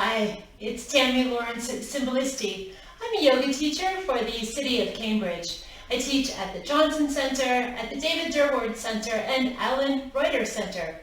Hi, it's Tammy Lawrence Symbolisti. I'm a yoga teacher for the City of Cambridge. I teach at the Johnson Center, at the David Durward Center, and Alan Reuter Center.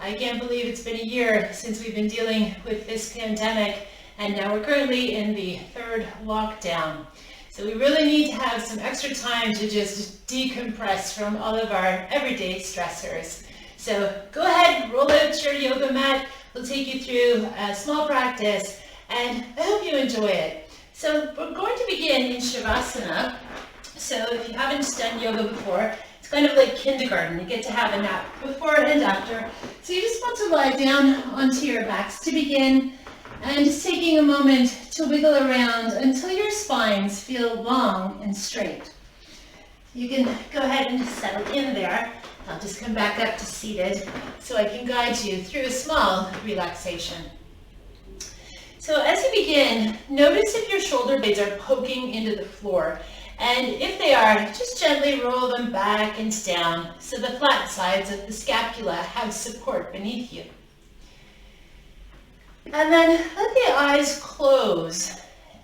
I can't believe it's been a year since we've been dealing with this pandemic, and now we're currently in the third lockdown. So we really need to have some extra time to just decompress from all of our everyday stressors. So go ahead, roll out your yoga mat. We'll take you through a small practice, and I hope you enjoy it. So we're going to begin in Shavasana. So if you haven't done yoga before, it's kind of like kindergarten. You get to have a nap before and after. So you just want to lie down onto your backs to begin, and just taking a moment to wiggle around until your spines feel long and straight. You can go ahead and settle in there. I'll just come back up to seated so I can guide you through a small relaxation. So as you begin, notice if your shoulder blades are poking into the floor. And if they are, just gently roll them back and down so the flat sides of the scapula have support beneath you. And then let the eyes close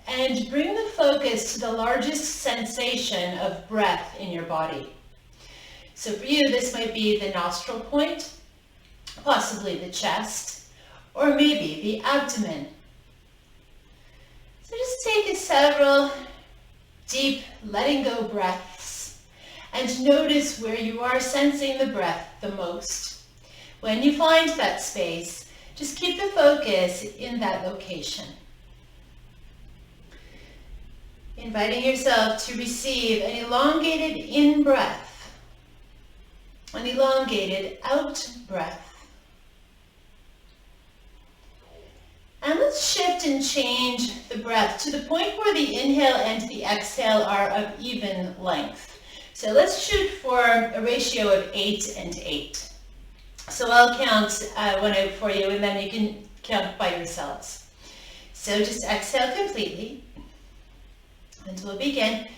and bring the focus to the largest sensation of breath in your body. So for you, this might be the nostril point, possibly the chest, or maybe the abdomen. So just take several deep letting go breaths and notice where you are sensing the breath the most. When you find that space, just keep the focus in that location. Inviting yourself to receive an elongated in-breath, an elongated out-breath. And let's shift and change the breath to the point where the inhale and the exhale are of even length. So let's shoot for a ratio of 8 and 8. So I'll count one out for you, and then you can count by yourselves. So just exhale completely, and we'll begin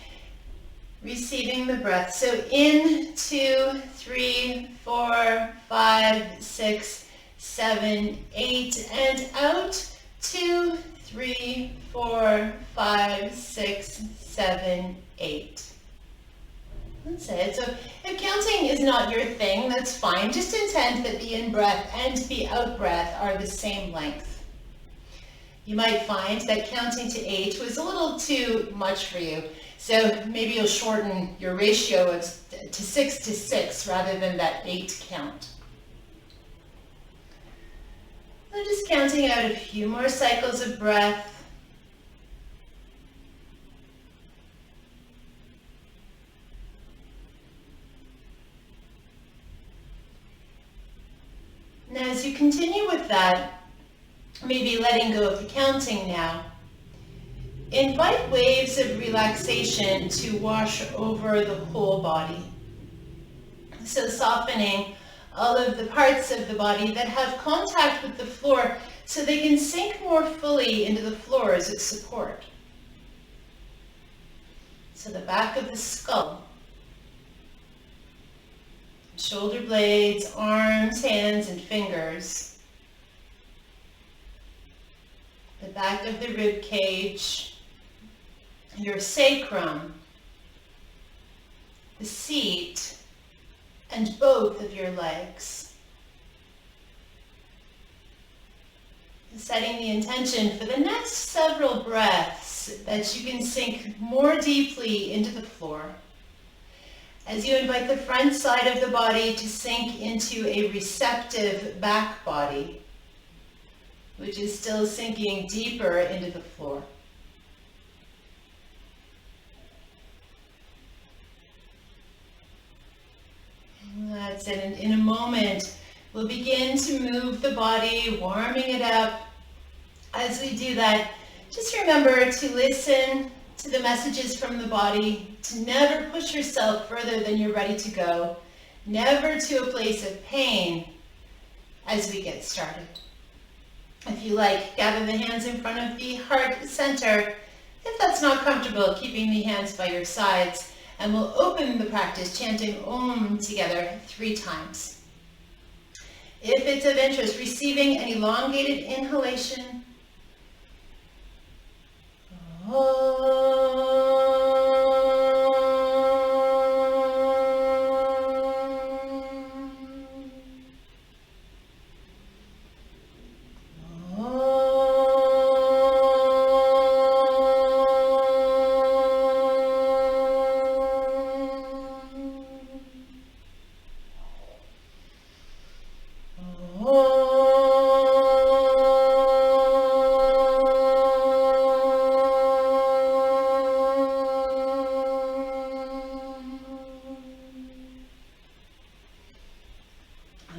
receiving the breath. So in, 2, 3, 4, 5, 6, 7, 8, and out, 2, 3, 4, 5, 6, 7, 8. That's it. So if counting is not your thing, that's fine. Just intend that the in-breath and the out-breath are the same length. You might find that counting to 8 was a little too much for you. So maybe you'll shorten your ratio to 6 to 6 rather than that 8 count. So just counting out a few more cycles of breath. Now as you continue with that, maybe letting go of the counting now, invite waves of relaxation to wash over the whole body. So softening all of the parts of the body that have contact with the floor so they can sink more fully into the floor as its support. So the back of the skull, shoulder blades, arms, hands, and fingers, the back of the rib cage, your sacrum, the seat, and both of your legs. Setting the intention for the next several breaths that you can sink more deeply into the floor. As you invite the front side of the body to sink into a receptive back body, which is still sinking deeper into the floor. That's it. And in a moment, we'll begin to move the body, warming it up. As we do that, just remember to listen to the messages from the body, to never push yourself further than you're ready to go, never to a place of pain as we get started. If you like, gather the hands in front of the heart center. If that's not comfortable, keeping the hands by your sides. And we'll open the practice chanting Om together 3 times. If it's of interest, receiving an elongated inhalation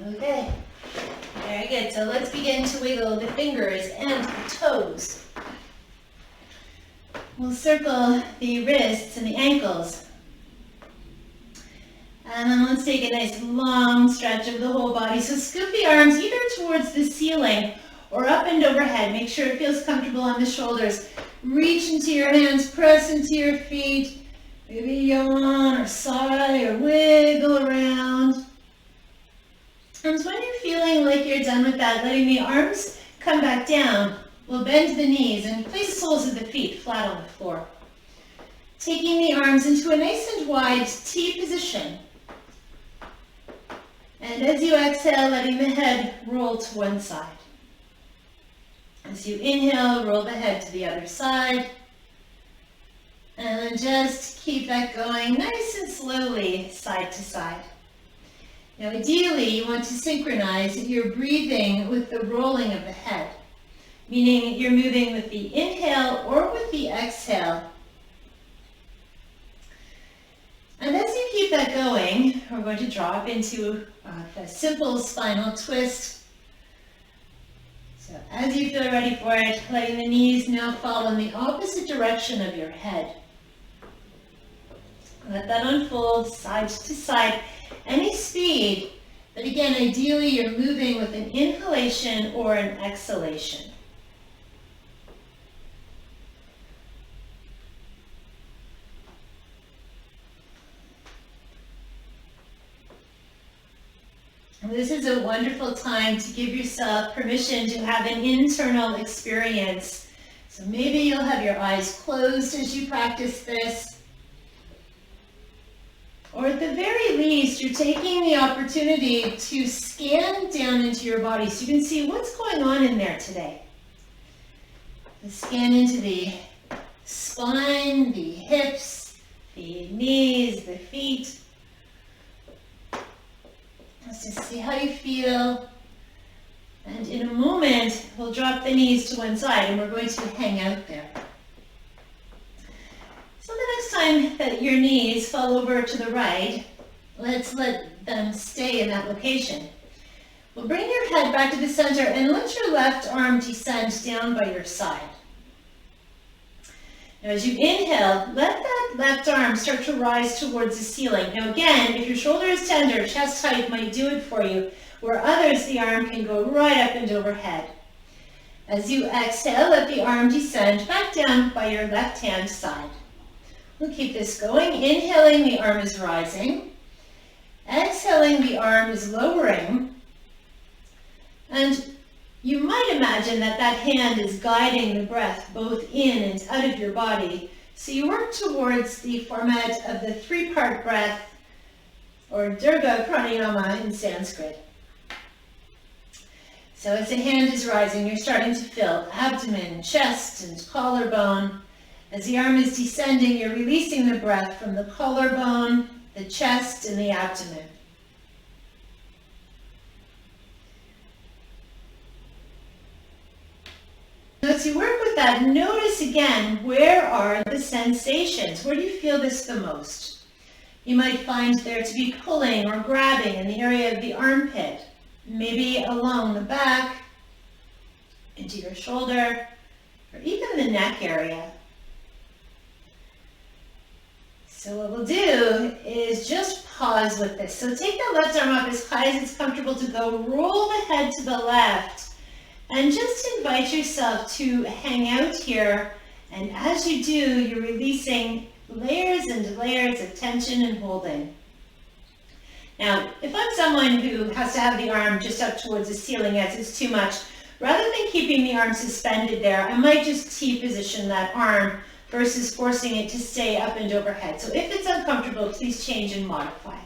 Okay, very good. So let's begin to wiggle the fingers and the toes. We'll circle the wrists and the ankles. And then let's take a nice long stretch of the whole body. So scoop the arms either towards the ceiling or up and overhead. Make sure it feels comfortable on the shoulders. Reach into your hands, press into your feet. Maybe yawn or sigh or wiggle around. And when you're feeling like you're done with that, letting the arms come back down, we'll bend the knees and place the soles of the feet flat on the floor. Taking the arms into a nice and wide T position. And as you exhale, letting the head roll to one side. As you inhale, roll the head to the other side. And then just keep that going nice and slowly, side to side. Now ideally, you want to synchronize your breathing with the rolling of the head, meaning you're moving with the inhale or with the exhale. And as you keep that going, we're going to drop into the simple spinal twist. So as you feel ready for it, letting the knees now fall in the opposite direction of your head. Let that unfold side to side. Any speed, but again, ideally you're moving with an inhalation or an exhalation. And this is a wonderful time to give yourself permission to have an internal experience. So maybe you'll have your eyes closed as you practice this. Or at the very least, you're taking the opportunity to scan down into your body so you can see what's going on in there today. Scan into the spine, the hips, the knees, the feet. Let's just see how you feel. And in a moment, we'll drop the knees to one side and we're going to hang out there. So the next time that your knees fall over to the right, let's let them stay in that location. We'll bring your head back to the center and let your left arm descend down by your side. Now as you inhale, let that left arm start to rise towards the ceiling. Now again, if your shoulder is tender, chest height might do it for you, where others the arm can go right up and overhead. As you exhale, let the arm descend back down by your left hand side. We'll keep this going. Inhaling, the arm is rising. Exhaling, the arm is lowering. And you might imagine that that hand is guiding the breath both in and out of your body. So you work towards the format of the three-part breath, or Durga Pranayama in Sanskrit. So as the hand is rising, you're starting to feel abdomen, chest, and collarbone. As the arm is descending, you're releasing the breath from the collarbone, the chest, and the abdomen. As you work with that, notice again, where are the sensations? Where do you feel this the most? You might find there to be pulling or grabbing in the area of the armpit, maybe along the back, into your shoulder, or even the neck area. So what we'll do is just pause with this. So take the left arm up as high as it's comfortable to go. Roll the head to the left and just invite yourself to hang out here. And as you do, you're releasing layers and layers of tension and holding. Now, if I'm someone who has to have the arm just up towards the ceiling as it's too much, rather than keeping the arm suspended there, I might just T-position that arm versus forcing it to stay up and overhead. So if it's uncomfortable, please change and modify.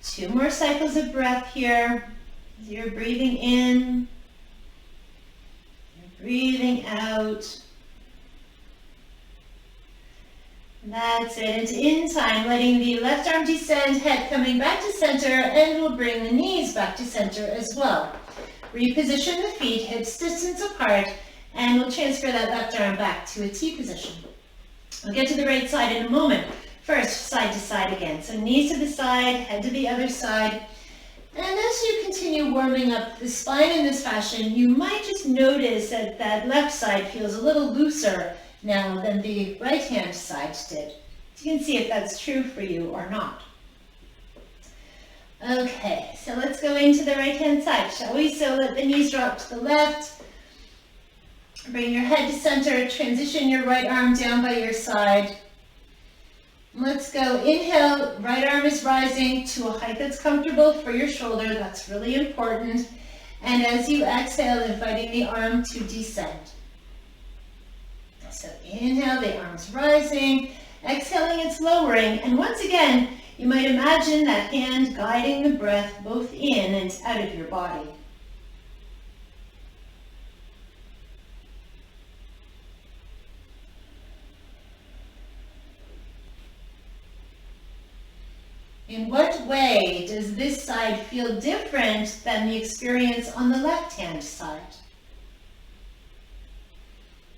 2 more cycles of breath here. You're breathing in, you're breathing out. That's it. And in time, letting the left arm descend, head coming back to center, and we'll bring the knees back to center as well. Reposition the feet, hips distance apart, and we'll transfer that left arm back to a T position. We'll get to the right side in a moment. First, side to side again. So knees to the side, head to the other side. And as you continue warming up the spine in this fashion, you might just notice that that left side feels a little looser now than the right hand side did. You can see if that's true for you or not. Okay, so let's go into the right hand side, shall we? So let the knees drop to the left. Bring your head to center, transition your right arm down by your side. Let's go. Inhale, right arm is rising to a height that's comfortable for your shoulder. That's really important. And as you exhale, inviting the arm to descend. So inhale, the arm's rising. Exhaling, it's lowering. And once again, you might imagine that hand guiding the breath both in and out of your body. In what way does this side feel different than the experience on the left-hand side?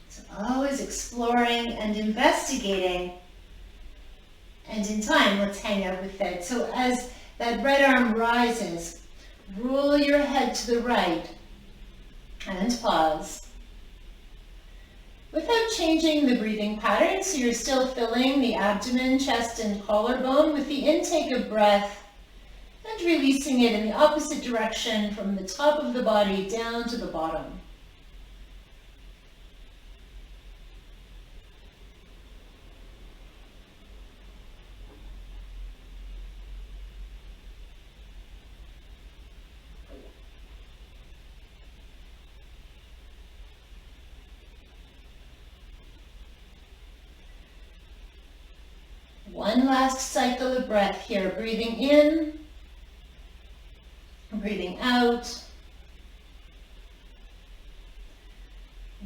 So always exploring and investigating, and in time, let's hang out with it. So as that right arm rises, roll your head to the right and pause. Without changing the breathing pattern, so you're still filling the abdomen, chest, and collarbone with the intake of breath and releasing it in the opposite direction from the top of the body down to the bottom. One last cycle of breath here, breathing in, breathing out.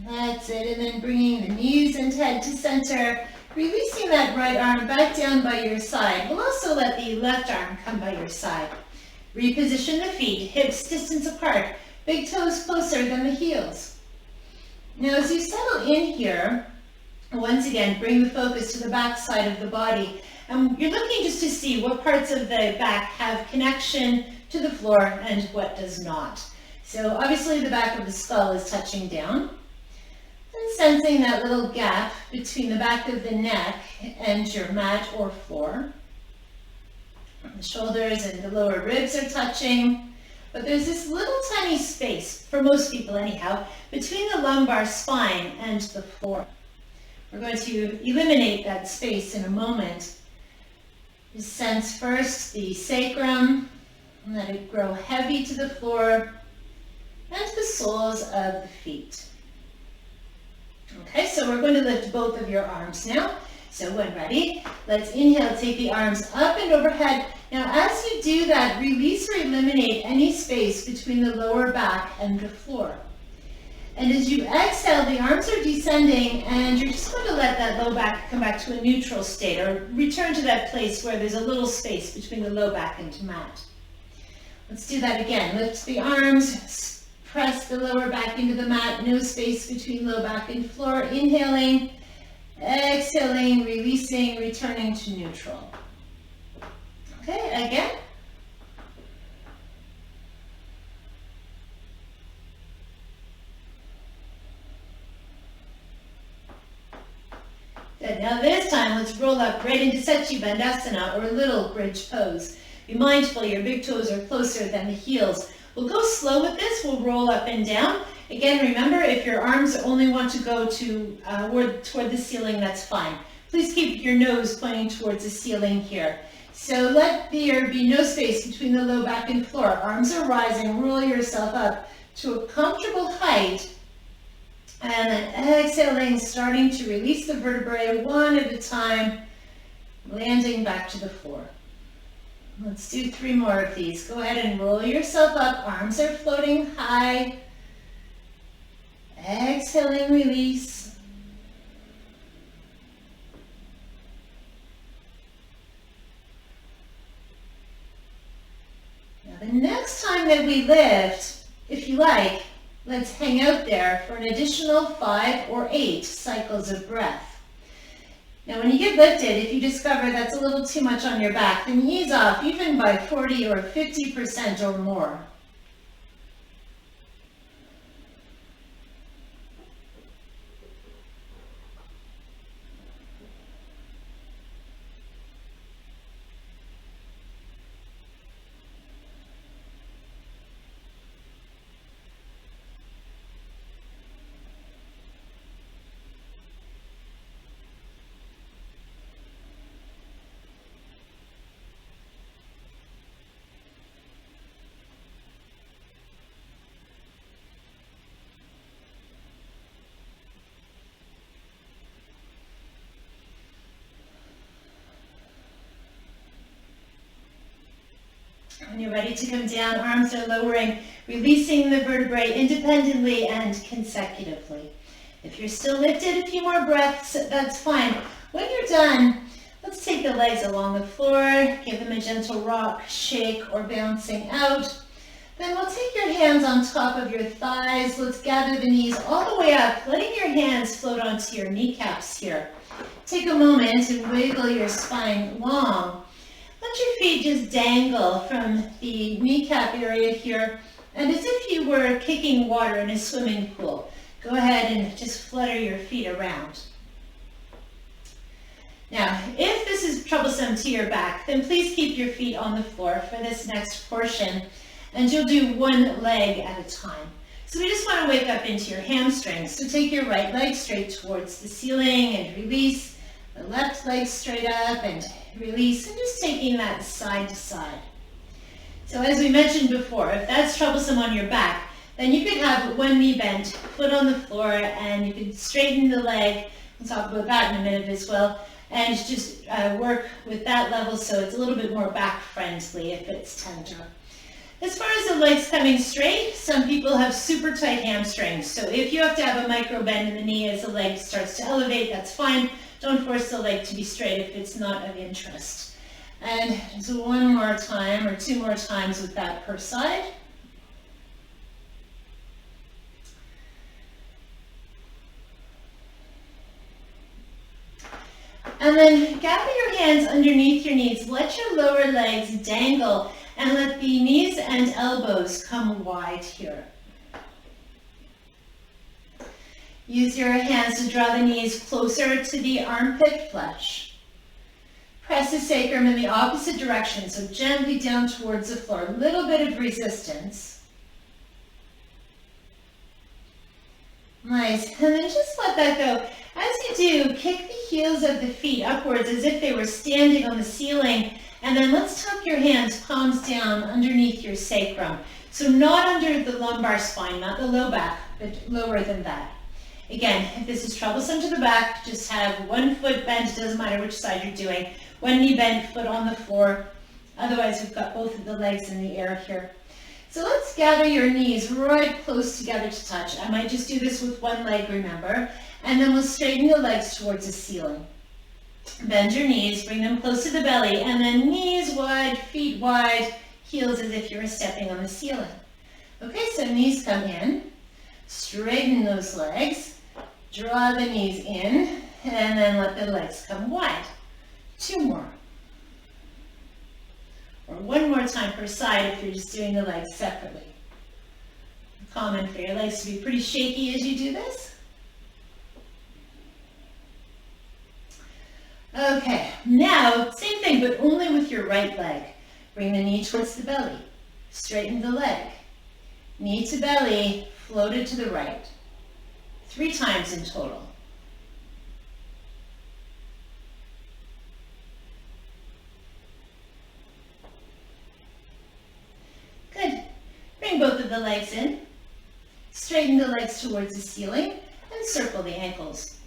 That's it, and then bringing the knees and head to center, releasing that right arm back down by your side. We'll also let the left arm come by your side. Reposition the feet, hips distance apart, big toes closer than the heels. Now as you settle in here, once again, bring the focus to the back side of the body. You're looking just to see what parts of the back have connection to the floor and what does not. So obviously the back of the skull is touching down. And sensing that little gap between the back of the neck and your mat or floor. The shoulders and the lower ribs are touching. But there's this little tiny space, for most people anyhow, between the lumbar spine and the floor. We're going to eliminate that space in a moment. Just sense first the sacrum, and let it grow heavy to the floor and the soles of the feet. Okay, so we're going to lift both of your arms now. So when ready, let's inhale, take the arms up and overhead. Now as you do that, release or eliminate any space between the lower back and the floor. And as you exhale, the arms are descending, and you're just going to let that low back come back to a neutral state, or return to that place where there's a little space between the low back and mat. Let's do that again. Lift the arms, press the lower back into the mat, no space between low back and floor. Inhaling, exhaling, releasing, returning to neutral. Okay, again. Good. Now this time, let's roll up right into Bandhasana, or little bridge pose. Be mindful your big toes are closer than the heels. We'll go slow with this. We'll roll up and down. Again, remember, if your arms only want to go toward the ceiling, that's fine. Please keep your nose pointing towards the ceiling here. So let there be no space between the low back and floor. Arms are rising. Roll yourself up to a comfortable height. And then exhaling, starting to release the vertebrae one at a time, landing back to the floor. Let's do 3 more of these. Go ahead and roll yourself up. Arms are floating high. Exhaling, release. Now the next time that we lift, if you like, let's hang out there for an additional 5 or 8 cycles of breath. Now when you get lifted, if you discover that's a little too much on your back, then ease off even by 40 or 50% or more. When you're ready to come down, arms are lowering, releasing the vertebrae independently and consecutively. If you're still lifted, a few more breaths, that's fine. When you're done, let's take the legs along the floor, give them a gentle rock, shake, or bouncing out. Then we'll take your hands on top of your thighs. Let's gather the knees all the way up, letting your hands float onto your kneecaps here. Take a moment and wiggle your spine long. Let your feet just dangle from the kneecap area here, and as if you were kicking water in a swimming pool. Go ahead and just flutter your feet around. Now, if this is troublesome to your back, then please keep your feet on the floor for this next portion, and you'll do one leg at a time. So we just want to wake up into your hamstrings. So take your right leg straight towards the ceiling and release. The left leg straight up and release, and just taking that side to side. So as we mentioned before, if that's troublesome on your back, then you could have one knee bent, foot on the floor, and you can straighten the leg. We'll talk about that in a minute as well, and just work with that level so it's a little bit more back friendly if it's tender. As far as the legs coming straight, some people have super tight hamstrings. So if you have to have a micro bend in the knee as the leg starts to elevate, that's fine. Don't force the leg to be straight if it's not of interest. And so 1 more time or 2 more times with that per side. And then gather your hands underneath your knees. Let your lower legs dangle and let the knees and elbows come wide here. Use your hands to draw the knees closer to the armpit flesh. Press the sacrum in the opposite direction, so gently down towards the floor. A little bit of resistance. Nice. And then just let that go. As you do, kick the heels of the feet upwards as if they were standing on the ceiling. And then let's tuck your hands, palms down underneath your sacrum. So not under the lumbar spine, not the low back, but lower than that. Again, if this is troublesome to the back, just have one foot bent, it doesn't matter which side you're doing. One knee bent, foot on the floor. Otherwise, we've got both of the legs in the air here. So let's gather your knees right close together to touch. I might just do this with one leg, remember. And then we'll straighten the legs towards the ceiling. Bend your knees, bring them close to the belly, and then knees wide, feet wide, heels as if you were stepping on the ceiling. Okay, so knees come in. Straighten those legs. Draw the knees in, and then let the legs come wide. 2 more. Or 1 more time per side if you're just doing the legs separately. Common for your legs to be pretty shaky as you do this. Okay, now same thing, but only with your right leg. Bring the knee towards the belly. Straighten the leg. Knee to belly, floated to the right. 3 times in total. Good. Bring both of the legs in. Straighten the legs towards the ceiling. and circle the ankles.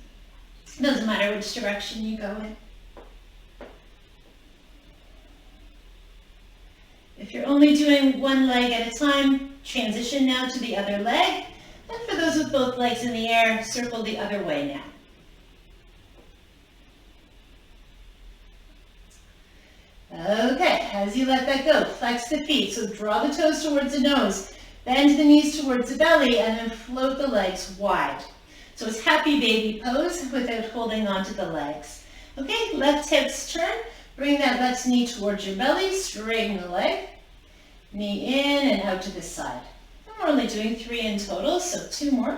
Doesn't matter which direction you go in. If you're only doing one leg at a time, transition now to the other leg. And for those with both legs in the air, circle the other way now. Okay, as you let that go, flex the feet. So draw the toes towards the nose, bend the knees towards the belly, and then float the legs wide. So it's happy baby pose without holding onto the legs. Okay, left hips turn. Bring that left knee towards your belly, straighten the leg, knee in and out to the side. And we're only doing 3 in total, so 2 more.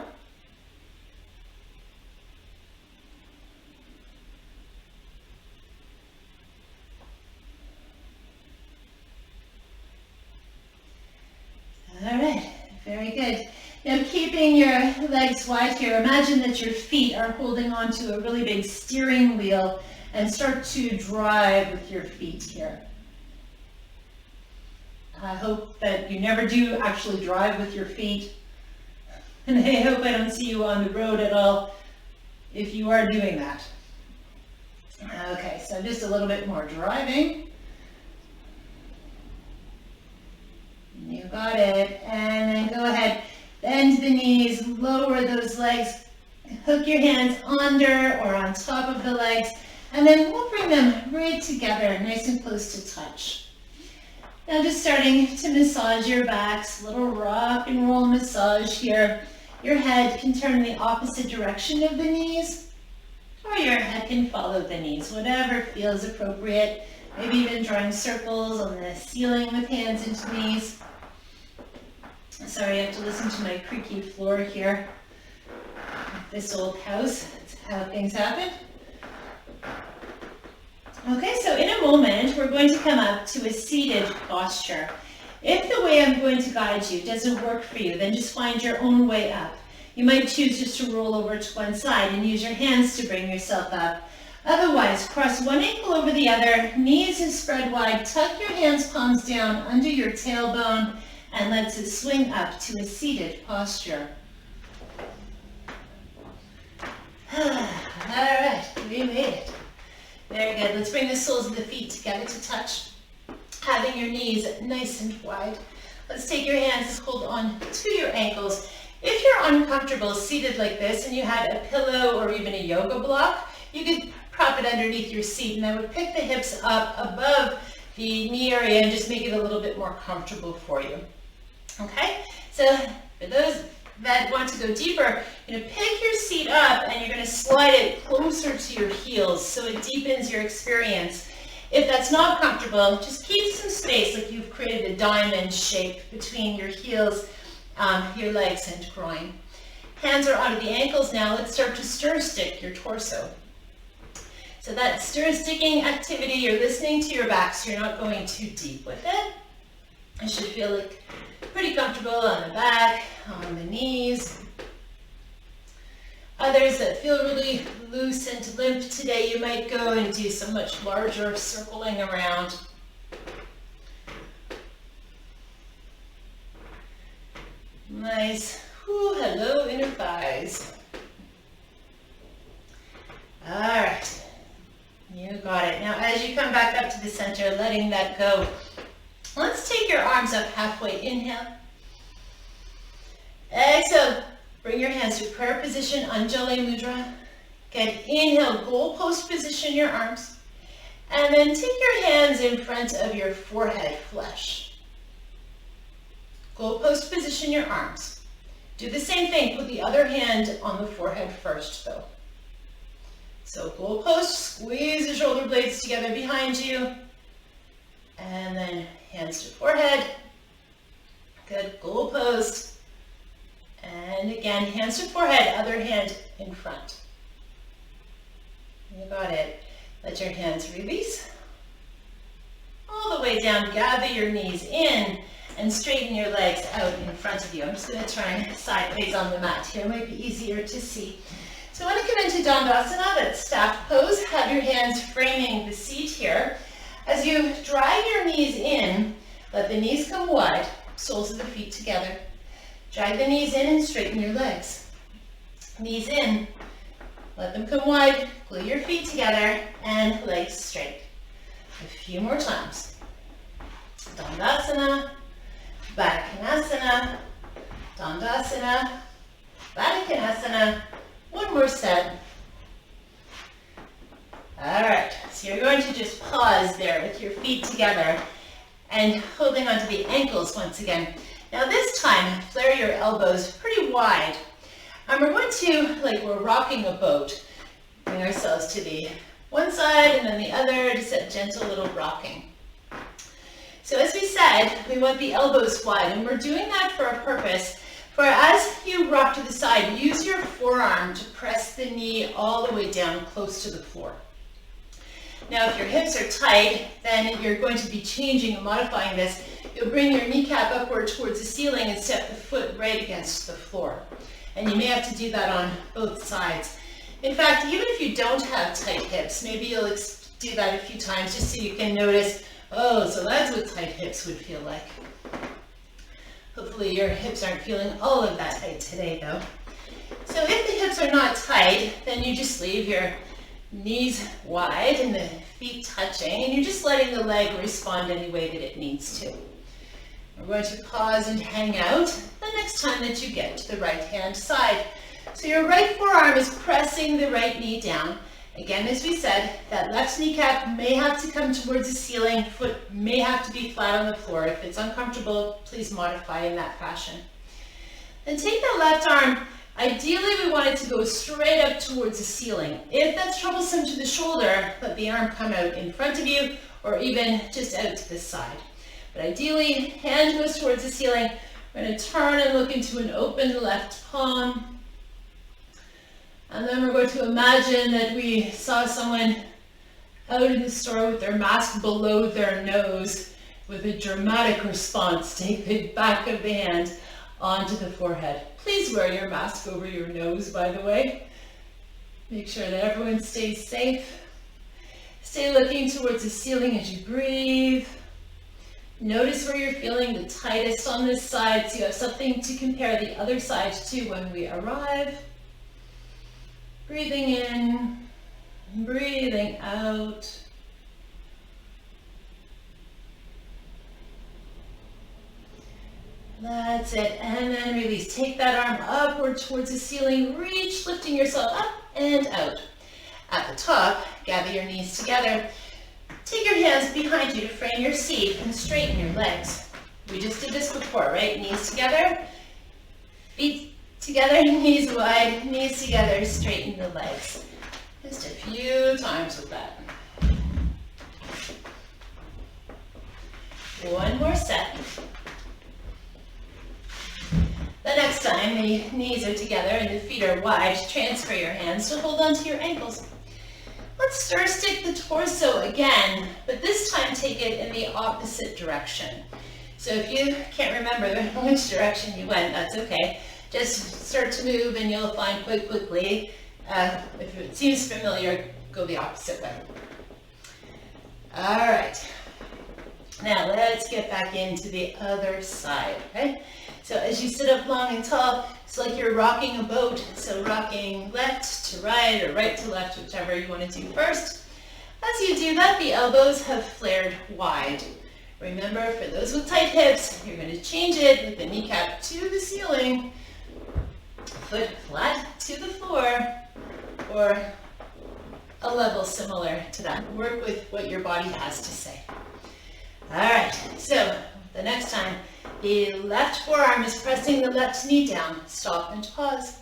All right, very good. Now keeping your legs wide here, imagine that your feet are holding onto a really big steering wheel and start to drive with your feet here. I hope that you never do actually drive with your feet. And I hope I don't see you on the road at all if you are doing that. Okay, so just a little bit more driving. You got it. And then go ahead, bend the knees, lower those legs, hook your hands under or on top of the legs. And then we'll bring them right together, nice and close to touch. Now just starting to massage your backs, little rock and roll massage here. Your head can turn in the opposite direction of the knees, or your head can follow the knees, whatever feels appropriate. Maybe even drawing circles on the ceiling with hands into knees. Sorry, I have to listen to my creaky floor here. This old house, that's how things happen. Okay, so in a moment, we're going to come up to a seated posture. If the way I'm going to guide you doesn't work for you, then just find your own way up. You might choose just to roll over to one side and use your hands to bring yourself up. Otherwise, cross one ankle over the other, knees is spread wide, tuck your hands palms down under your tailbone, and let's swing up to a seated posture. All right, we made it. Very good. Let's bring the soles of the feet together to touch, having your knees nice and wide. Let's take your hands and hold on to your ankles. If you're uncomfortable seated like this and you had a pillow or even a yoga block, you could prop it underneath your seat, and I would pick the hips up above the knee area and just make it a little bit more comfortable for you. Okay, so for those that want to go deeper, you're going to pick your seat up and you're going to slide it closer to your heels so it deepens your experience. If that's not comfortable, just keep some space, like you've created a diamond shape between your heels, your legs, and groin. Hands are out of the ankles now. Let's start to stir stick your torso. So that stir sticking activity, you're listening to your back, so you're not going too deep with it. It should feel like pretty comfortable on the back, on the knees. Others that feel really loose and limp today, you might go and do some much larger circling around. Nice. Ooh, hello, inner thighs. All right. You got it. Now, as you come back up to the center, letting that go, let's take your arms up halfway. Inhale. Exhale. Bring your hands to prayer position, Anjali Mudra. Good. Inhale, goalpost position your arms. And then take your hands in front of your forehead flush. Goalpost position your arms. Do the same thing. Put the other hand on the forehead first, though. So goalpost, squeeze the shoulder blades together behind you. And then hands to forehead. Good. Goalpost. And again, hands to forehead, other hand in front. You got it. Let your hands release. All the way down, gather your knees in and straighten your legs out in front of you. I'm just going to try sideways on the mat here. It might be easier to see. So I want to come into Dandasana, that staff pose. Have your hands framing the seat here. As you drag your knees in, let the knees come wide, soles of the feet together. Drag the knees in and straighten your legs. Knees in. Let them come wide. Glue your feet together and legs straight. A few more times. Dandasana, Baddha Konasana, Dandasana, Baddha Konasana. One more set. All right, so you're going to just pause there with your feet together and holding onto the ankles once again. Now this time, flare your elbows pretty wide. And we're going to, like we're rocking a boat, bring ourselves to the one side and then the other, just a gentle little rocking. So as we said, we want the elbows wide, and we're doing that for a purpose. For as you rock to the side, use your forearm to press the knee all the way down close to the floor. Now if your hips are tight, then you're going to be changing and modifying this. You'll bring your kneecap upward towards the ceiling and step the foot right against the floor. And you may have to do that on both sides. In fact, even if you don't have tight hips, maybe you'll do that a few times just so you can notice, oh, so that's what tight hips would feel like. Hopefully your hips aren't feeling all of that tight today though. So if the hips are not tight, then you just leave your knees wide and the feet touching, and you're just letting the leg respond any way that it needs to. We're going to pause and hang out the next time that you get to the right hand side. So your right forearm is pressing the right knee down. Again, as we said, that left kneecap may have to come towards the ceiling, foot may have to be flat on the floor. If it's uncomfortable, please modify in that fashion. Then take that left arm. Ideally, we want it to go straight up towards the ceiling. If that's troublesome to the shoulder, let the arm come out in front of you or even just out to the side. But ideally, hand goes towards the ceiling. We're going to turn and look into an open left palm. And then we're going to imagine that we saw someone out in the store with their mask below their nose with a dramatic response. Take the back of the hand onto the forehead. Please wear your mask over your nose, by the way. Make sure that everyone stays safe. Stay looking towards the ceiling as you breathe. Notice where you're feeling the tightest on this side so you have something to compare the other side to when we arrive. Breathing in, breathing out. That's it, and then release. Take that arm upward towards the ceiling, reach, lifting yourself up and out. At the top, gather your knees together. Take your hands behind you to frame your seat and straighten your legs. We just did this before, right? Knees together, feet together, knees wide, knees together, straighten the legs. Just a few times with that. One more set. The next time the knees are together and the feet are wide, transfer your hands to hold onto your ankles. Let's stir stick the torso again, but this time take it in the opposite direction. So if you can't remember which direction you went, that's okay. Just start to move and you'll find quite quickly, if it seems familiar, go the opposite way. All right. Now let's get back into the other side, okay? So as you sit up long and tall, it's like you're rocking a boat. So rocking left to right or right to left, whichever you want to do first. As you do that, the elbows have flared wide. Remember, for those with tight hips, you're going to change it with the kneecap to the ceiling, foot flat to the floor, or a level similar to that. Work with what your body has to say. All right, so the next time, the left forearm is pressing the left knee down. Stop and pause.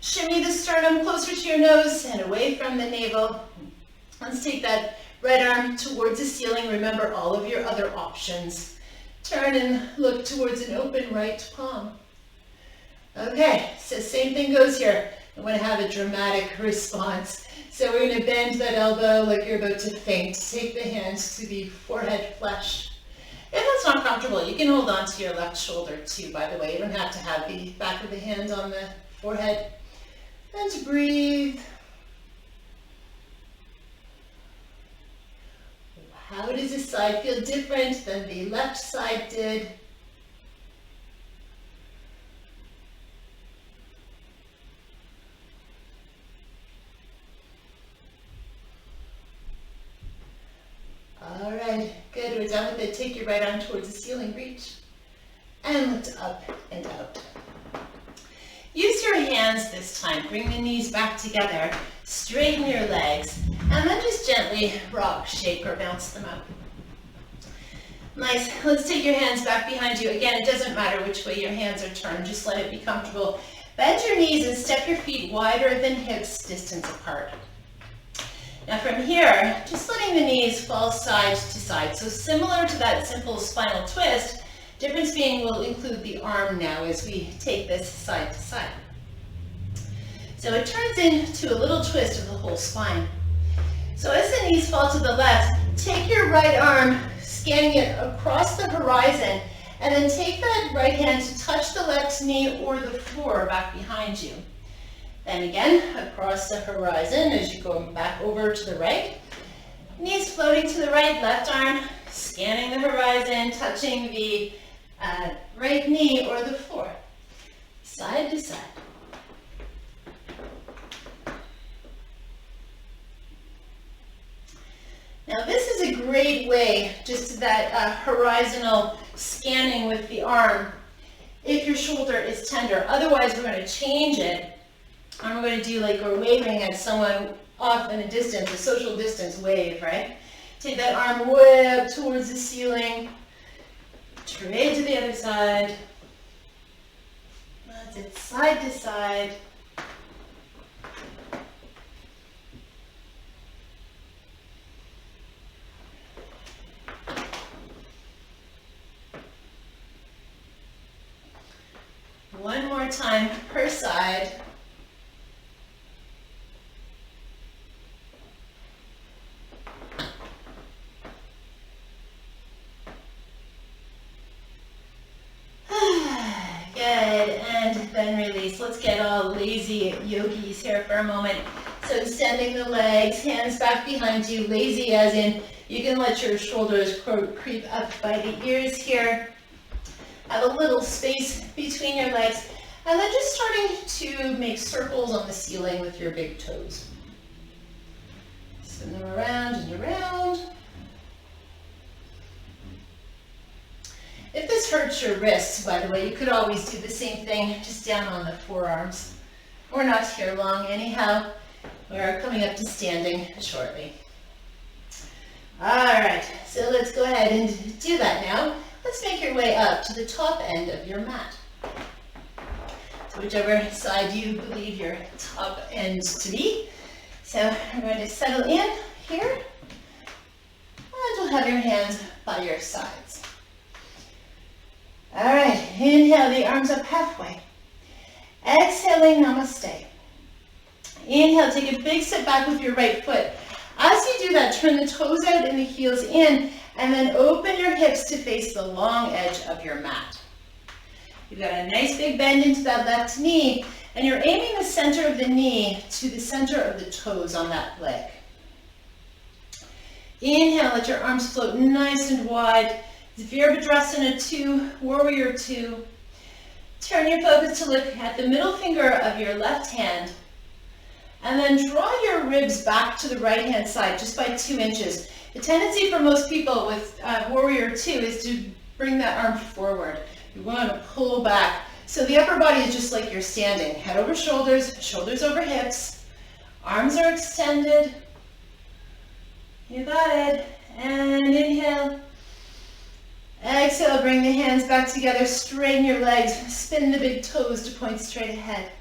Shimmy the sternum closer to your nose and away from the navel. Let's take that right arm towards the ceiling. Remember all of your other options. Turn and look towards an open right palm. Okay, so same thing goes here. I want to have a dramatic response. So we're going to bend that elbow like you're about to faint. Take the hands to the forehead flesh. If that's not comfortable, you can hold on to your left shoulder too, by the way. You don't have to have the back of the hand on the forehead. And breathe. How does this side feel different than the left side did? with it. Take your right arm towards the ceiling, reach, and lift up and out. Use your hands this time. Bring the knees back together, straighten your legs, and then just gently rock, shake, or bounce them out. Nice. Let's take your hands back behind you. Again, it doesn't matter which way your hands are turned. Just let it be comfortable. Bend your knees and step your feet wider than hips, distance apart. Now from here, just letting the knees fall side to side. So similar to that simple spinal twist, difference being we'll include the arm now as we take this side to side. So it turns into a little twist of the whole spine. So as the knees fall to the left, take your right arm, scanning it across the horizon, and then take that right hand to touch the left knee or the floor back behind you. Then again, across the horizon as you go back over to the right. Knees floating to the right, left arm, scanning the horizon, touching the right knee or the floor. Side to side. Now this is a great way, just that horizontal scanning with the arm, if your shoulder is tender. Otherwise, we're going to change it, and we're going to do like we're waving at someone off in a distance, a social distance wave, right? Take that arm way up towards the ceiling, trade to the other side. That's it, side to side. One more time per side. Good, and then release. Let's get all lazy yogis here for a moment. So extending the legs, hands back behind you, lazy as in you can let your shoulders creep up by the ears here. Have a little space between your legs, and then just starting to make circles on the ceiling with your big toes. Spin them around and around. If this hurts your wrists, by the way, you could always do the same thing, just down on the forearms. We're not here long anyhow. We're coming up to standing shortly. All right, so let's go ahead and do that now. Let's make your way up to the top end of your mat. So whichever side you believe your top end to be. So we're going to settle in here, and you'll have your hands by your sides. All right, inhale the arms up halfway. Exhaling, namaste. Inhale, take a big step back with your right foot. As you do that, turn the toes out and the heels in, and then open your hips to face the long edge of your mat. You've got a nice big bend into that left knee, and you're aiming the center of the knee to the center of the toes on that leg. Inhale, let your arms float nice and wide. Virabhadrasana 2, Warrior 2. Turn your focus to look at the middle finger of your left hand, and then draw your ribs back to the right hand side just by 2 inches. The tendency for most people with Warrior 2 is to bring that arm forward. You want to pull back. So the upper body is just like you're standing. Head over shoulders, shoulders over hips. Arms are extended. You got it. And inhale. Exhale, bring the hands back together. Straighten your legs. Spin the big toes to point straight ahead.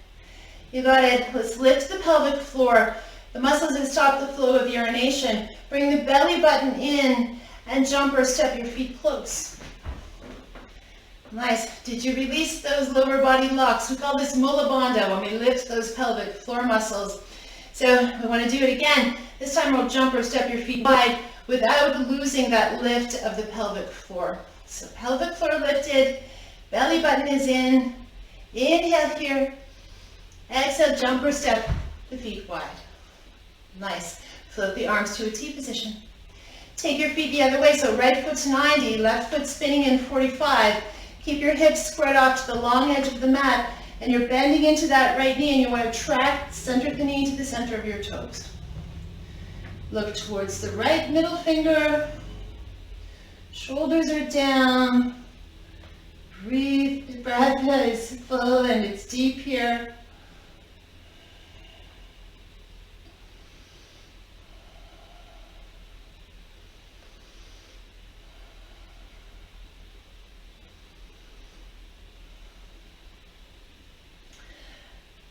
You got it. Let's lift the pelvic floor. The muscles that stop the flow of urination. Bring the belly button in and jump or step your feet close. Nice. Did you release those lower body locks? We call this Mula Bandha when we lift those pelvic floor muscles. So we want to do it again. This time we'll jump or step your feet wide without losing that lift of the pelvic floor. So pelvic floor lifted, belly button is in. Inhale here. Exhale, jump or step the feet wide. Nice. Float the arms to a T position. Take your feet the other way, so right foot's 90, left foot spinning in 45. Keep your hips spread off to the long edge of the mat, and you're bending into that right knee, and you want to track the center of the knee to the center of your toes. Look towards the right middle finger. Shoulders are down. Breathe, the breath is full and it's deep here.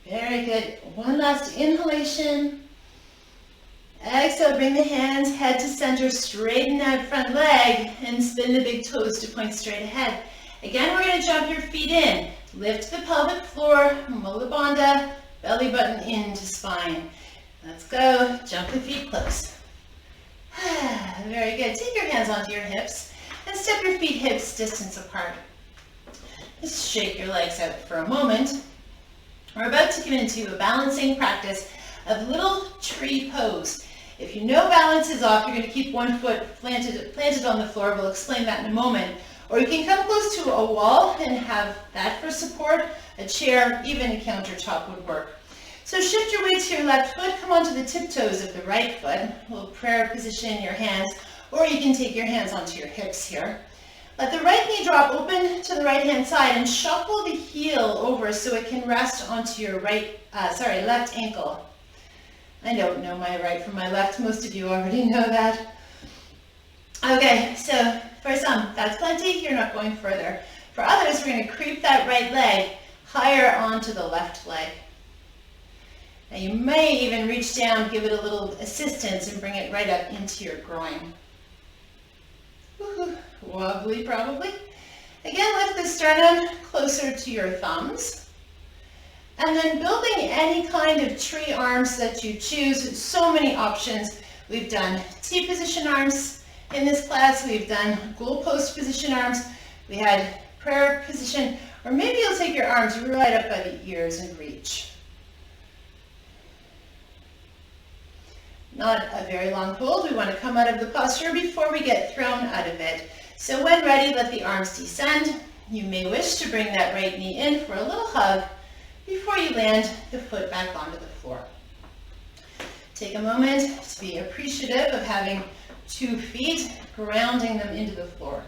Very good. One last inhalation. Exhale, bring the hands head to center, straighten that front leg and spin the big toes to point straight ahead. Again, we're going to jump your feet in. Lift the pelvic floor, Mula Bandha, belly button into spine. Let's go. Jump the feet close. Very good. Take your hands onto your hips and step your feet hips distance apart. Just shake your legs out for a moment. We're about to get into a balancing practice of little tree pose. If you know balance is off, you're going to keep one foot planted on the floor. We'll explain that in a moment. Or you can come close to a wall and have that for support. A chair, even a countertop would work. So shift your weight to your left foot. Come onto the tiptoes of the right foot. A little prayer position, your hands. Or you can take your hands onto your hips here. Let the right knee drop open to the right hand side and shuffle the heel over so it can rest onto your left ankle. I don't know my right from my left. Most of you already know that. Okay, so for some, that's plenty. You're not going further. For others, we're going to creep that right leg higher onto the left leg. Now you may even reach down, give it a little assistance, and bring it right up into your groin. Woohoo. Wobbly probably. Again, lift the sternum closer to your thumbs. And then building any kind of tree arms that you choose. So many options. We've done T position arms in this class. We've done goalpost position arms. We had prayer position. Or maybe you'll take your arms right up by the ears and reach. Not a very long hold. We want to come out of the posture before we get thrown out of it. So when ready, let the arms descend. You may wish to bring that right knee in for a little hug before you land the foot back onto the floor. Take a moment to be appreciative of having 2 feet, grounding them into the floor.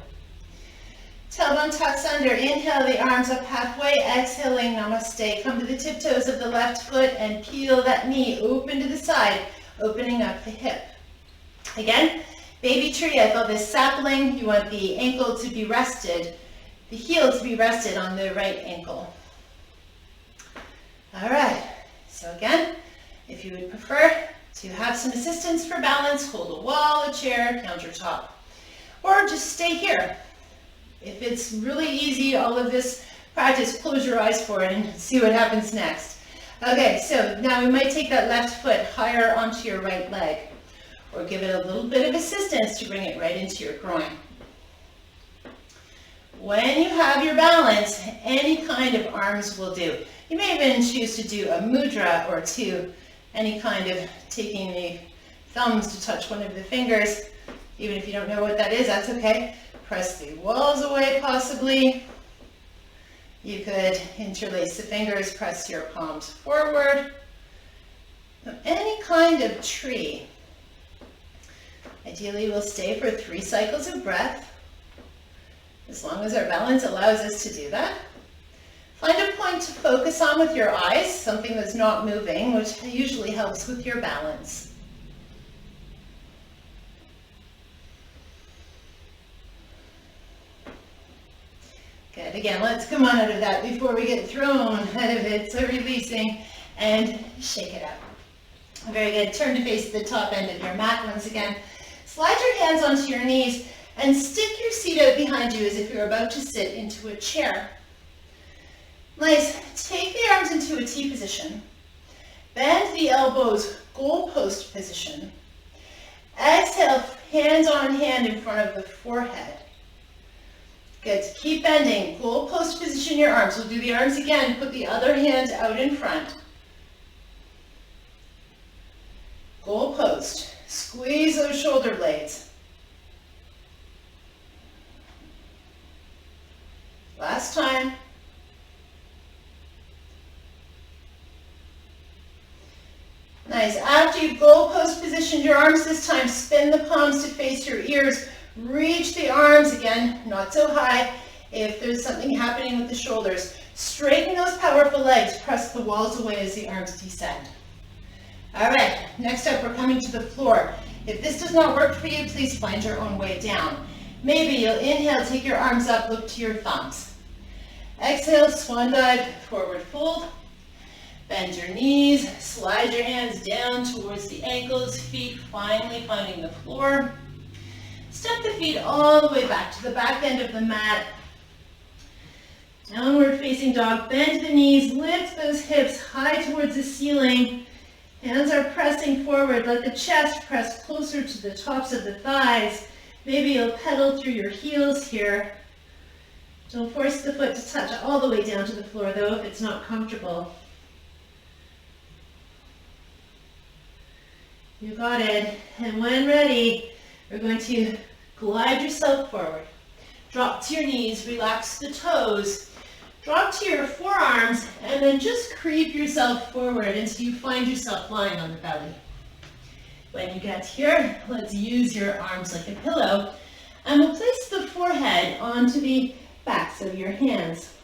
Tailbone tucks under. Inhale the arms up halfway. Exhaling, namaste. Come to the tiptoes of the left foot and peel that knee open to the side, opening up the hip. Again, baby tree, I call this sapling. You want the ankle to be rested, the heel to be rested on the right ankle. All right, so again, if you would prefer to have some assistance for balance, hold a wall, a chair, countertop, or just stay here. If it's really easy, all of this practice, close your eyes for it and see what happens next. Okay, so now we might take that left foot higher onto your right leg, or give it a little bit of assistance to bring it right into your groin. When you have your balance, any kind of arms will do. You may even choose to do a mudra or two, any kind of taking the thumbs to touch one of the fingers. Even if you don't know what that is, that's okay. Press the walls away possibly. You could interlace the fingers, press your palms forward. Any kind of tree. Ideally, we'll stay for 3 cycles of breath, as long as our balance allows us to do that. Find a point to focus on with your eyes, something that's not moving, which usually helps with your balance. Good. Again, let's come on out of that before we get thrown out of it. So releasing and shake it out. Very good. Turn to face the top end of your mat once again. Slide your hands onto your knees and stick your seat out behind you as if you're about to sit into a chair. Nice. Take the arms into a T position. Bend the elbows, goalpost position. Exhale, hands on hand in front of the forehead. Good. Keep bending. Goalpost position your arms. We'll do the arms again. Put the other hand out in front. Goalpost. Squeeze those shoulder blades. Last time. Nice. After you've goalpost positioned your arms this time, spin the palms to face your ears. Reach the arms again, not so high. If there's something happening with the shoulders, straighten those powerful legs, press the walls away as the arms descend. All right, next up we're coming to the floor. If this does not work for you, please find your own way down. Maybe you'll inhale, take your arms up, look to your thumbs. Exhale, swan dive, forward fold. Bend your knees, slide your hands down towards the ankles, feet finally finding the floor. Step the feet all the way back to the back end of the mat. Downward facing dog, bend the knees, lift those hips high towards the ceiling. Hands are pressing forward, let the chest press closer to the tops of the thighs. Maybe you'll pedal through your heels here. Don't force the foot to touch all the way down to the floor though if it's not comfortable. You got it. And when ready, we're going to glide yourself forward. Drop to your knees, relax the toes. Drop to your forearms and then just creep yourself forward until you find yourself lying on the belly. When you get here, let's use your arms like a pillow and we'll place the forehead onto the backs of your hands.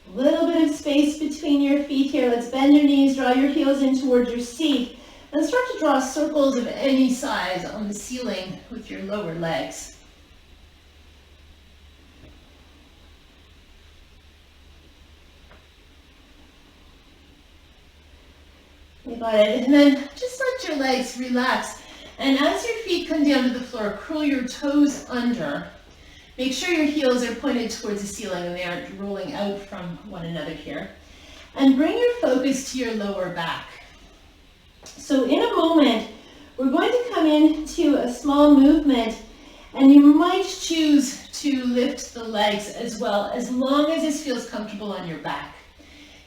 A little bit of space between your feet here. Let's bend your knees, draw your heels in towards your seat and start to draw circles of any size on the ceiling with your lower legs. You got it. And then just let your legs relax. And as your feet come down to the floor, curl your toes under. Make sure your heels are pointed towards the ceiling and they aren't rolling out from one another here. And bring your focus to your lower back. So in a moment, we're going to come into a small movement and you might choose to lift the legs as well, as long as this feels comfortable on your back.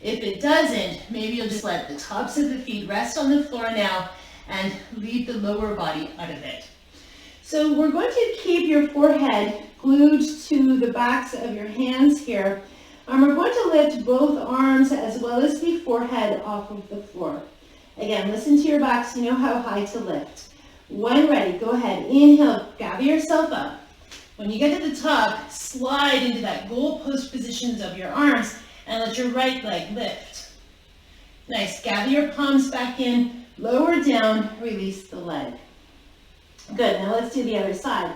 If it doesn't, maybe you'll just let the tops of the feet rest on the floor now and leave the lower body out of it. So we're going to keep your forehead glued to the backs of your hands here. And we're going to lift both arms as well as the forehead off of the floor. Again, listen to your back so you know how high to lift. When ready, go ahead, inhale, gather yourself up. When you get to the top, slide into that goalpost positions of your arms and let your right leg lift. Nice, gather your palms back in, lower down, release the leg. Good, now let's do the other side.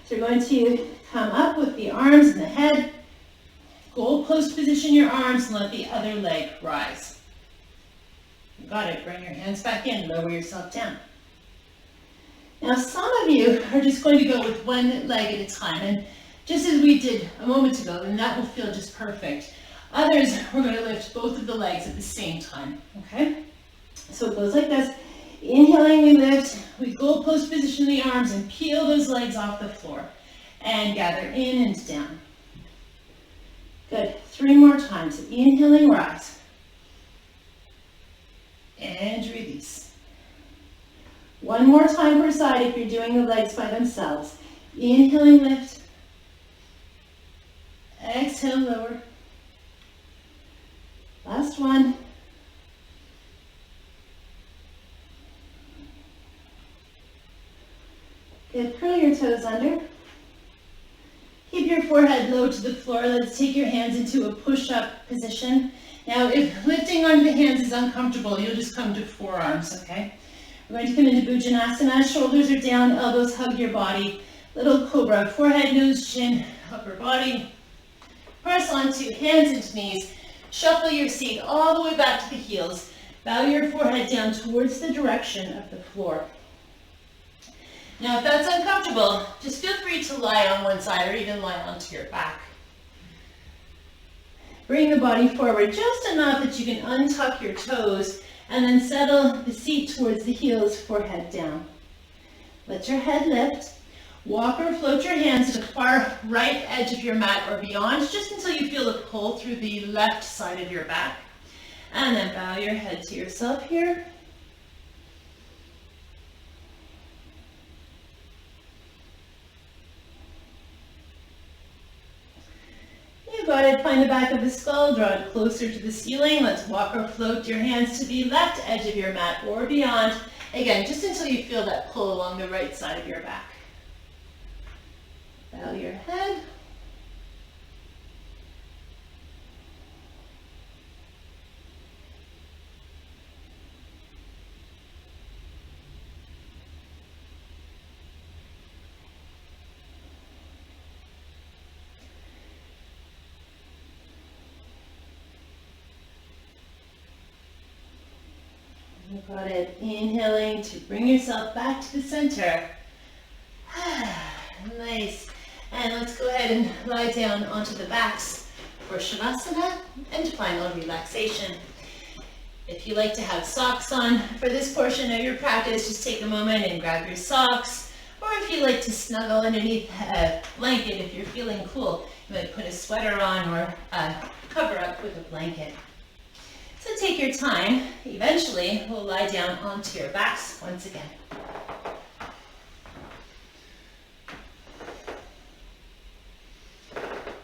So you're going to come up with the arms and the head, goalpost position your arms and let the other leg rise. You got it, bring your hands back in, lower yourself down. Now some of you are just going to go with one leg at a time, and just as we did a moment ago, then that will feel just perfect. Others, we're going to lift both of the legs at the same time, okay? So it goes like this. Inhaling, we lift, we goalpost position the arms and peel those legs off the floor. And gather in and down. Good, 3 more times. Inhaling, rise. And release. 1 more time per side if you're doing the legs by themselves. Inhaling, lift. Exhale, lower. Last one. Good, curl your toes under. Keep your forehead low to the floor. Let's take your hands into a push-up position. Now, if lifting onto the hands is uncomfortable, you'll just come to forearms, okay? We're going to come into Bhujanasana. Shoulders are down, elbows hug your body. Little cobra, forehead, nose, chin, upper body. Press onto hands into knees. Shuffle your seat all the way back to the heels. Bow your forehead down towards the direction of the floor. Now, if that's uncomfortable, just feel free to lie on one side or even lie onto your back. Bring the body forward just enough that you can untuck your toes and then settle the seat towards the heels, forehead down. Let your head lift. Walk or float your hands to the far right edge of your mat or beyond, just until you feel a pull through the left side of your back. And then bow your head to yourself here. You got it. Find the back of the skull, draw it closer to the ceiling. Let's walk or float your hands to the left edge of your mat or beyond. Again, just until you feel that pull along the right side of your back. Bow your head. You got it. Inhaling to bring yourself back to the center. Nice. And let's go ahead and lie down onto the backs for Shavasana and final relaxation. If you like to have socks on for this portion of your practice, just take a moment and grab your socks. Or if you like to snuggle underneath a blanket, if you're feeling cool, you might put a sweater on or cover up with a blanket. So take your time. Eventually, we'll lie down onto your backs once again.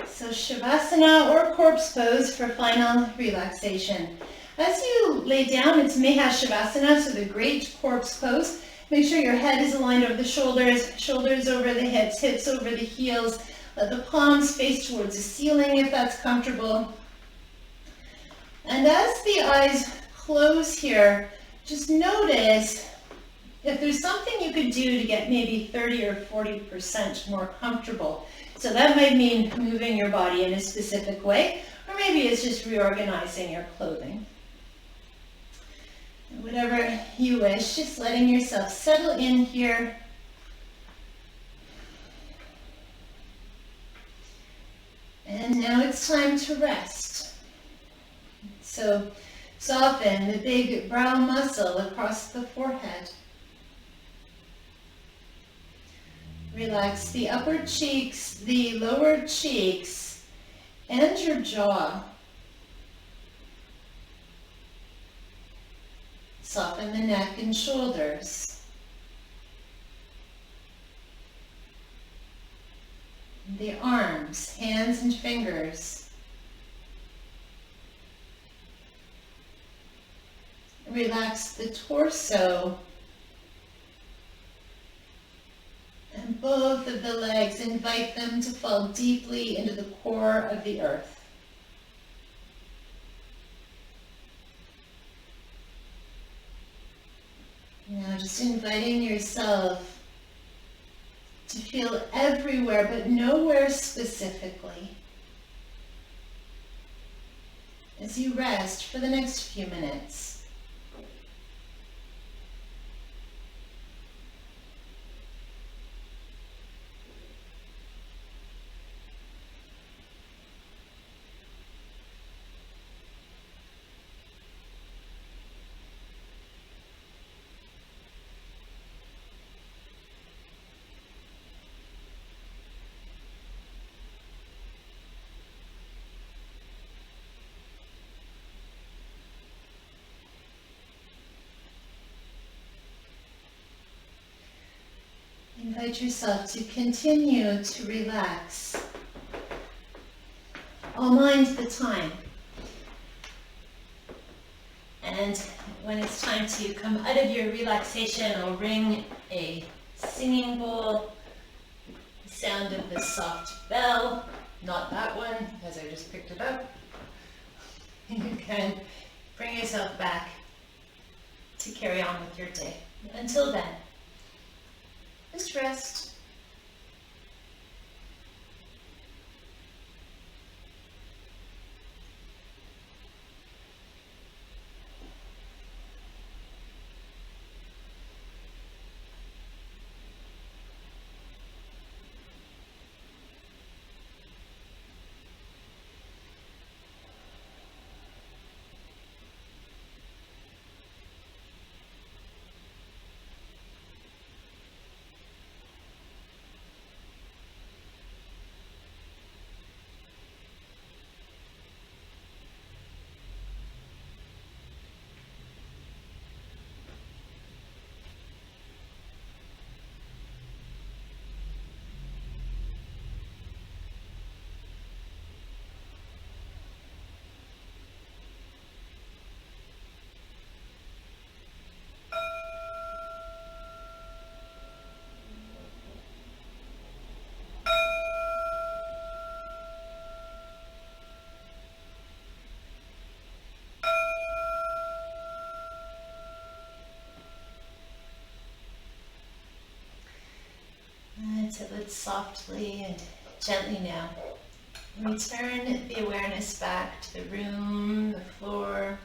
So Shavasana or corpse pose for final relaxation. As you lay down, it's Shavasana, so the great corpse pose. Make sure your head is aligned over the shoulders, shoulders over the hips, hips over the heels. Let the palms face towards the ceiling if that's comfortable. And as the eyes close here, just notice if there's something you could do to get maybe 30 or 40% more comfortable. So that might mean moving your body in a specific way, or maybe it's just reorganizing your clothing. Whatever you wish, just letting yourself settle in here. And now it's time to rest. So soften the big brow muscle across the forehead. Relax the upper cheeks, the lower cheeks, and your jaw. Soften the neck and shoulders. The arms, hands and fingers. Relax the torso and both of the legs. Invite them to fall deeply into the core of the earth. Now just inviting yourself to feel everywhere but nowhere specifically as you rest for the next few minutes. Invite yourself to continue to relax. I'll mind the time. And when it's time to come out of your relaxation, I'll ring a singing bowl, the sound of the soft bell, not that one, because I just picked it up. You can bring yourself back to carry on with your day. Until then, just rest. but softly and gently now. Return the awareness back to the room, the floor,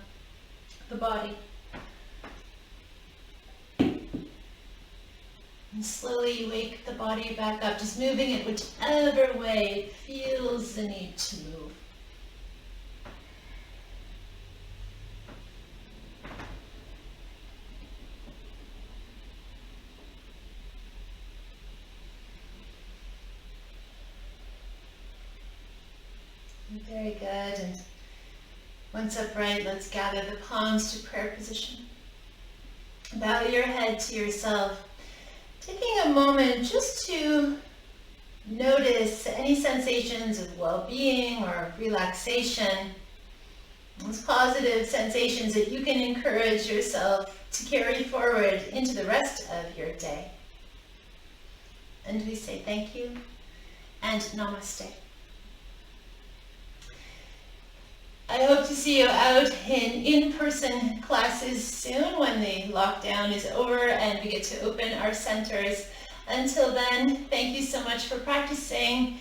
the body. And slowly wake the body back up, just moving it whichever way it feels the need to move. Very good. And once upright, let's gather the palms to prayer position. Bow your head to yourself, taking a moment just to notice any sensations of well-being or relaxation, those positive sensations that you can encourage yourself to carry forward into the rest of your day. And we say thank you and namaste. I hope to see you out in in-person classes soon when the lockdown is over and we get to open our centers. Until then, thank you so much for practicing.